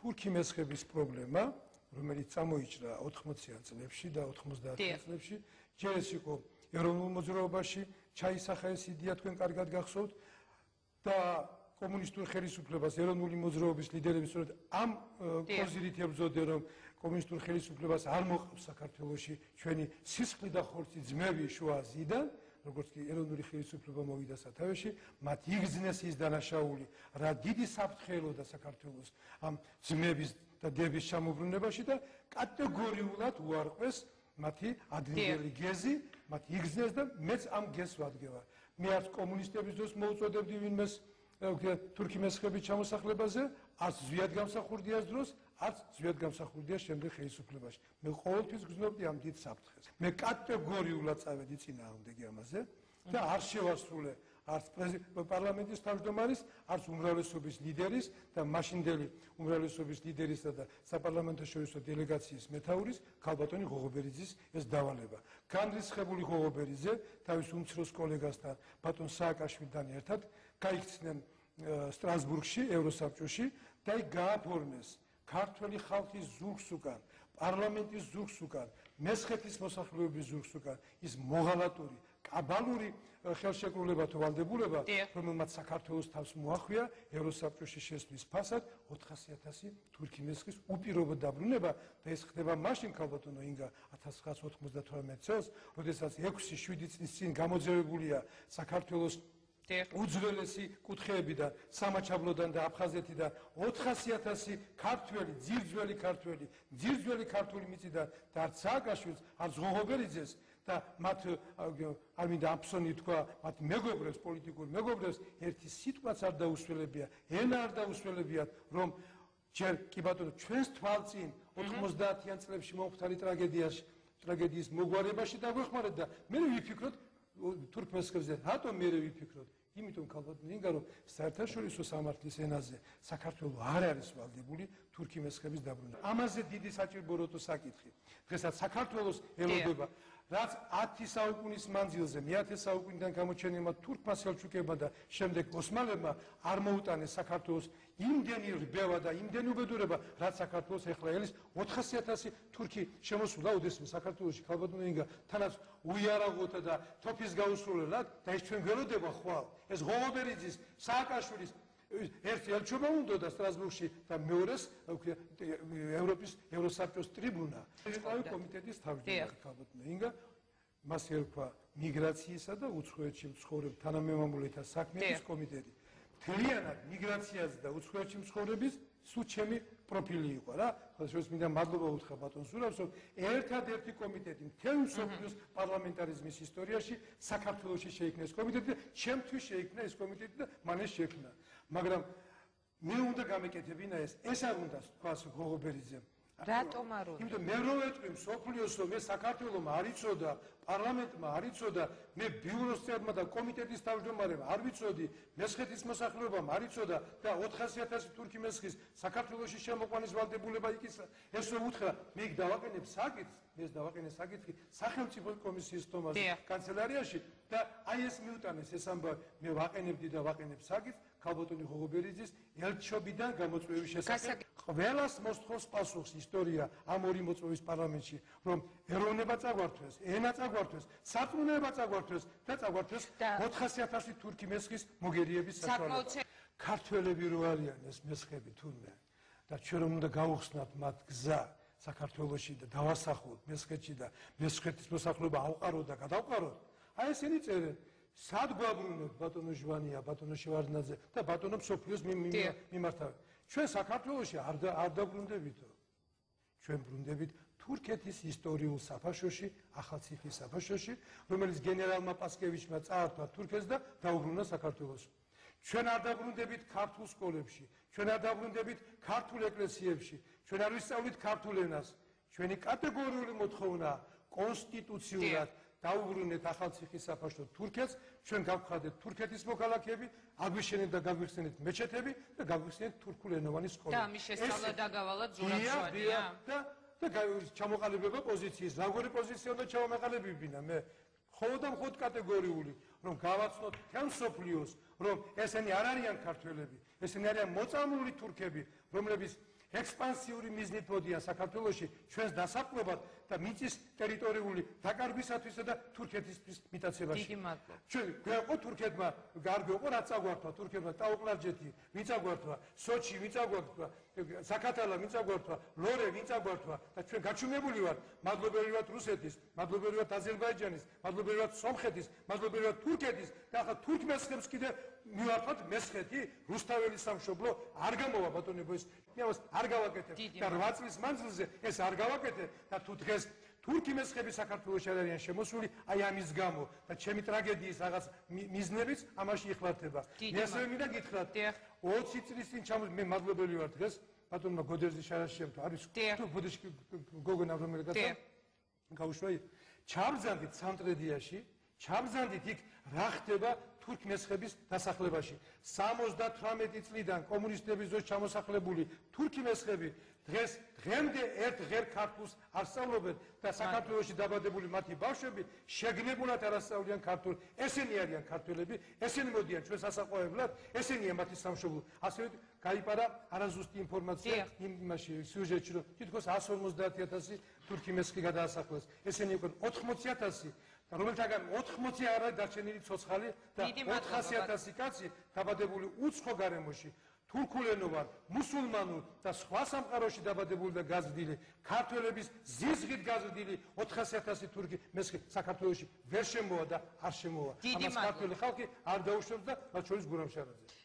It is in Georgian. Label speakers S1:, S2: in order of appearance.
S1: თურქი მესხების პრობლემა, რომელიც წამოიჭრა 80-იან წლებში და 90-იან წლებში, ჯერ ეს იყო ეროვნულ მოძრაობაში, ჩაისახა ეს იდეა, თქვენ კარგად გახსოვთ და კომუნისტურ ხელისუფლებას ეროვნული მოძრაობის ლიდერები სწორედ ამ პოზიციით ებრძოდნენ, რომ კომუნისტურ ხელისუფლებას არ მოყავს საქართველოში ჩვენი სისხლი და ხორცი ძმები შუა აზიიდან, როგორც კი ეროვნული ხელისუფლება მოვიდა სათავეში, მათ იგრძნეს ის დანაშაული, რა დიდი საფრთხე ელოდა საქართველოს ამ ძმების და დების ჩამობრუნებაში და კატეგორიულად უარყვეს მათი ადრინდელი გეზი, მათ იგრძნეს და მეც ამ გეზს ვადგევარ. მე არც კომუნისტების დროს მოუწოდებდი ვინმეს თურქი მესხების ჩამოსახლებაზე, არც ზვიად გამსახურდიას დროს, არც ზვიად გამსახურდიას შემდეგ ხელისუფლებაში. მე ყოველთვის გრძნობდი ამ დიდ საფრთხეს. მე კატეგორიულად წავედი წინააღმდეგი ამაზე და არ შევასრულე არც პარლამენტის თავმჯდომარის, არც უმრავლესობის ლიდერის და მაშინდელი უმრავლესობის ლიდერისა და საპარლამენტო შორისო დელეგაციის მეთაურის ქალბატონი ღოღობერიძის ეს დავალება. განრისხებული ღოღობერიძე თავის უმცროს კოლეგასთან ბატონ სააკაშვილთან ერთად გაიქცნენ სტრასბურგში, ევროსაბჭოში და იქ გააფორმეს ქართველი ხალხის ზურგს უკან, პარლამენტის ზურგს უკან, მესხეთის მოსახლეობის ზურგს უკან ის მოღალატური, კაბალური ხელშეკრულება თუ ვალდებულება, რომელმაც საქართველოს თავს მოახვია ევროსაბჭოში შესვლის ფასად 400.000 თურქი მესხის უპირობო დაბრუნება და ეს ხდება მაშინ ქალბატონო ინგა 1998 წელს, როდესაც 6-7 წლის წინ გამოძევებულია საქართველოს უძველესი კუთხეებიდან, სამაჩაბლოდან და აფხაზეთიდან 400.000 ქართველი, ძირძველი ქართული მიწიდან და არც სააკაშვილს, არც ღოღობერიძეს და მათ არ მინდა აფსონი თქვა, მათ მეგობრებს, პოლიტიკურ მეგობრებს ერთი სიტყვაც არ დაუსველებია, ენა არ დაუსველებიათ, რომ ჯერ კი ბატონო ჩვენს თვალწინ 90-იან წლებში მომხდარი ტრაგედიის მოგვარებაში დაგვეხმარეთ და მე ვიფიქროთ თურქ მესხებზე, რატომ მე ვიფიქროთ? იმიტომ ქალბატონო ინგა რომ საერთაშორისო სამართლის ენაზე საქართველო არ არის ვალდებული თურქი მესხების დაბრუნება. ამაზე დიდი საჭიროებო საკითხი. დღესაც საქართველოს ელოდება რაც 10 საუკუნის მანძილზე მე-10 საუკუნიდან გამოჩენილმა თურქმა სელჩუკებმა და შემდეგ ოსმალებმა არ მოუტანეს საქართველოს იმდენი რბევა და იმდენი უბედურება, რაც საქართველოს ეხლა ელის 400.000 თურქი შემოსულა ოდესმე საქართველოში ქალბატონო ინგა თანაც უიარაღოთა და თოფის გაუსრულებლად და ეს ჩვენ ველოდება ხვალ ეს ღოღობერიძის, სააკაშვილის ერთი ელჩობა უნდა სტრასბურგში და მეორეს ევროპის ევროსაბჭოს ტრიბუნა. ევროპული კომიტეტის თავმჯდომარე ქალბატონო ინგა მას ერქვა მიგრაციისა და უცხოეთში მცხოვრებ თანამემამულეთა საქმეების კომიტეტი. მთლიანად მიგრაციაზე და უცხოეთში მცხოვრების სულ ჩემი პროფილი იყო რა. ხალხს მინდა მადლობა უთხრა ბატონ სურამს, რომ ერთადერთი კომიტეტი მთელ მსოფლიოს პარლამენტარიზმის ისტორიაში საქართველოში შეიქმნა ეს კომიტეტი და ჩემთვის შეიქმნა ეს კომიტეტი და მან ეს შექმნა. მაგრამ მე უნდა გამეკეთებინა ეს არ უნდა თქვას ღოღობერიძემ.
S2: რატომ არ უნდა?
S1: იმიტომ მე რო ვეტყვი მსოფლიოსო, მე საქართველომ არ იცოდა, პარლამენტმა არ იცოდა, მე ბიუროს წევრმა და კომიტეტის თავმჯდომარემ არ ვიცოდი, მესხეთის მოსახლეობამ არ იცოდა და 400.000 თურქი მესხის საქართველოში შემოყვანის ვალდებულება იქისა. ეს რო უთხრა, მე იქ დავაყენებ საკითხს, მე ეს დავაყენე საკითხი სახელმწიფო კომისიის თომაზე კანცელარიაში და აი ეს მიუტანეს ეს ამბავი, მე ვაყენებდი და ვაყენებ საკითხს ქალბატონი ღოღობერიძის ელჩობიდან გამოწვევის შესახებ. ყველას მოსთხოვს პასუხს ისტორია ამ ორი მოწვევის პარლამენტში, რომ ეროვნება წაგვართვეს, ენა წაგვართვეს, სარწმუნოება წაგვართვეს და წაგვართვეს 400.000 თურქი მესხის მოგერიების საშუალება. ქართველები რო არიან ეს მესხები თურმე და ჩვენ რომ უნდა გავუხსნათ მათ გზა საქართველოში და დავასახლოთ მესხეთში და მესხეთის მოსახლეობა ავყაროთ და გადავყაროთ. აი ესენი წერენ სად გვაბრუნოთ ბატონო ჟვანია, ბატონო შევარდნაძე და ბატონო მსოფლიოს მიმართავენ. ჩვენ საქართველოში არ დაბრუნდებითო. ჩვენ ბრუნდებით თურქეთის ისტორიულ საფაშოში, ახალციხის საფაშოში, რომელიც გენერალმა პასკევიჩმა წაართვა თურქეთს და დაუბრუნა საქართველოს. ჩვენ არ დაბრუნდებით ქართულ სკოლებში, ჩვენ არ დაბრუნდებით ქართულ ეკლესიებში, ჩვენ არ ვისწავლით ქართულ ენას. ჩვენი კატეგორიული მოთხოვნა კონსტიტუციურად დაუბრუნეთ ახალციხის საფაშო თურქეთს, ჩვენ გავხადეთ თურქეთის მოქალაქეები, აგვიშენეთ და გაგვიხსენეთ მეჩეთები და გაგვიხსენეთ თურქულენოვანი სკოლა.
S2: და ამის შესწავლა დაგავალათ ზურაბ-ჟვანია.
S1: და ჩამოყალიბება პოზიციის, როგორი პოზიცია უნდა ჩამოყალიბებინა მე? მხოლოდ და მხოლოდ კატეგორიული, რომ გავაცნოთ თელ მსოფლიოს, რომ ესენი არ არიან ქართველები, ესენი არიან მოწამლული თურქები, რომლებიც ექსპანსიური მიზნით მოდიან საქართველოში ჩვენს დასაყრობად და მიწის ტერიტორიული დაკარგვისათვისა და თურქეთის მიტაცებაში.
S2: დიდი მადლობა.
S1: ჩვენ გვეყო თურქეთმა გარკვეულ რაც აგვართვა თურქებმა ტაუკლარჯეთი ვინც აგვართვა სოჩი ვინც აგვართვა ზაქათალა ვინც აგვართვა ლორე ვინც აგვართვა და ჩვენ გაჩუმებული ვართ მადლობელი ვართ რუსეთის მადლობელი ვართ აზერბაიჯანის მადლობელი ვართ სომხეთის მადლობელი ვართ თურქეთის და ახლა თურქმენებს კიდე მივართვათ მესხეთი რუსთაველის სამშობლო არ გამოვა ბატონებო ეს არ გავაკეთებ და 8 წლის მანძილზე ეს არ გავაკეთე და თუ დღეს თურქი მესხები საქართველოში არ არიან შემოსული აი ამის გამო და ჩემი ტრაგედიის რაღაც მიზნებიც ამაში იხლართება. მე ასევე მინდა გითხრათ 20 წლის წინ მე მადლობელი ვარ დღეს ბატონმა გოდერძი შარაშიამ თუ არის თუ ბუდიშკი გოგონა რომელიც გაუშვა ჩაბზანდით სამტრედიაში ჩაბზანდით იქ რა ხდება თურქ მესხების დასახლებაში 78 წლიდან კომუნისტების დროს ჩამოსახლებული თურქი მესხები დღეს დღემდე ერთ ღერ ქართულს არ სწავლობენ და საქართველოში დაბადებული მათი ბავშვები შეგნებულად არ ასწავლიან ქართულ ესენი არიან ქართველები ესენი მოდიან ჩვენს ასაყვარებლად ესენია მათი სამშობლო ასევე გაიპარა არაზუსტი ინფორმაცია იმაში სიუჟეტში რომ თითქოს 150,000 თურქი მესხი გადაასახლეს ესენი უკვე 80,000 რომელთაგან 80 არა დარჩენილი ცოცხალი და 400,000 კაცი დაბადებული უცხო გარემოში თურქულენოვან, მუსულმანურ და სხვა სამყაროში დაბადებული და გაზრდილი ქართველების ზიზღით გაზრდილი 400,000 თურქი მესხი საქართველოში ვერ შემოვა და არ შემოვა. ამას ქართული ხალხი არ დაუშვებს და მათ შორის გურამ შარაძე.